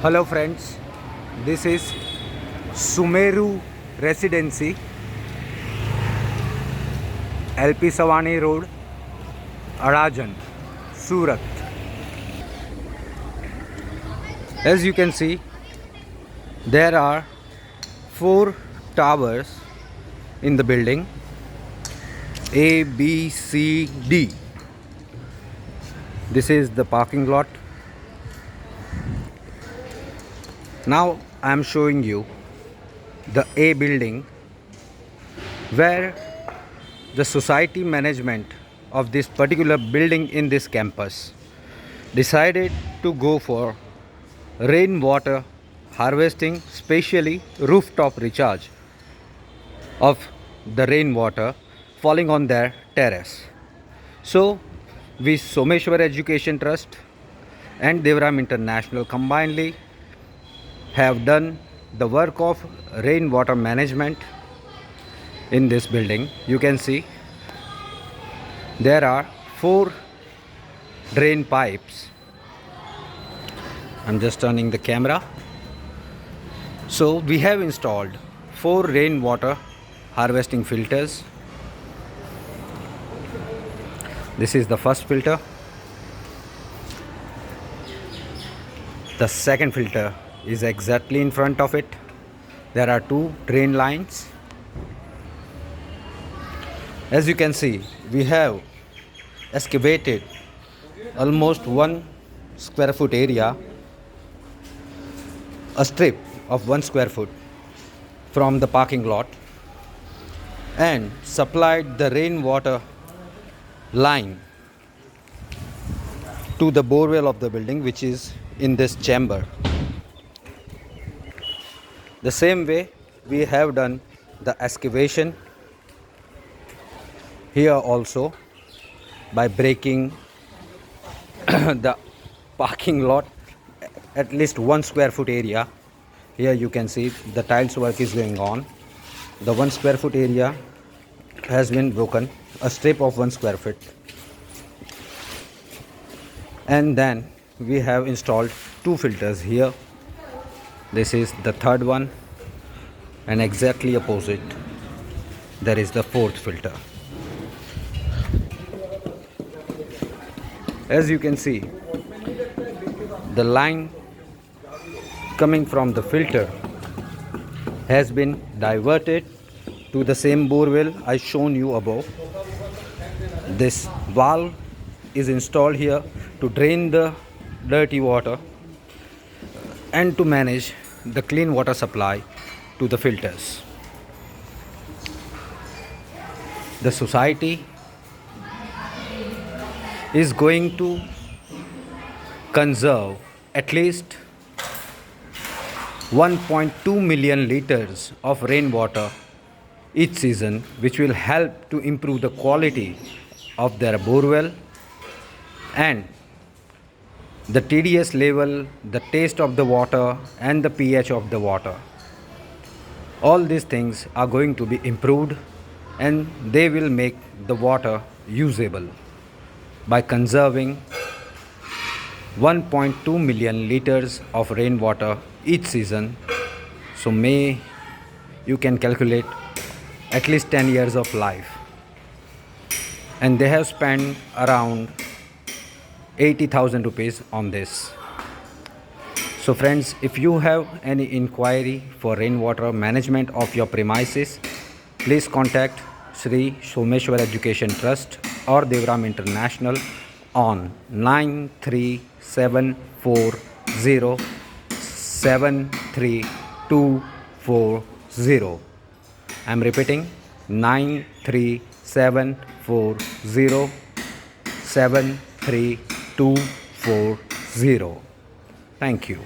Hello friends, this is Sumeru Residency, LP Savani Road, Arajan, Surat. As you can see, there are 4 towers in the building A, B, C, D. This is the parking lot. Now I am showing you the A building, where the society management of this particular building in this campus decided to go for rainwater harvesting, especially rooftop recharge of the rainwater falling on their terrace. So we Someshwar Education Trust and Devram International combinedly have done the work of rainwater management in this building. You can see there are 4 drain pipes. I'm just turning the camera. So we have installed 4 rainwater harvesting filters. This is the first filter. The second filter is exactly in front of it. There are 2 drain lines. As you can see, we have excavated almost 1 square foot area, a strip of 1 square foot from the parking lot, and supplied the rainwater line to the borewell of the building, which is in this chamber. The same way we have done the excavation here also by breaking the parking lot at least 1 square foot area. Here you can see the tiles work is going on. The 1 square foot area has been broken, a strip of 1 square foot. And then we have installed 2 filters here. This is the third one, and exactly opposite there is the 4th filter. As you can see, the line coming from the filter has been diverted to the same borewell I shown you above. This valve is installed here to drain the dirty water and to manage the clean water supply to the filters. The society is going to conserve at least 1.2 million liters of rainwater each season, which will help to improve the quality of their borewell and the TDS level, the taste of the water, and the pH of the water. All these things are going to be improved, and they will make the water usable by conserving 1.2 million liters of rainwater each season. So you can calculate at least 10 years of life. And they have spent around 80,000 rupees on this. So friends, if you have any inquiry for rainwater management of your premises, please contact Sri Someshwar Education Trust or Devram International on 937407324. I am repeating, 937407324. Thank you.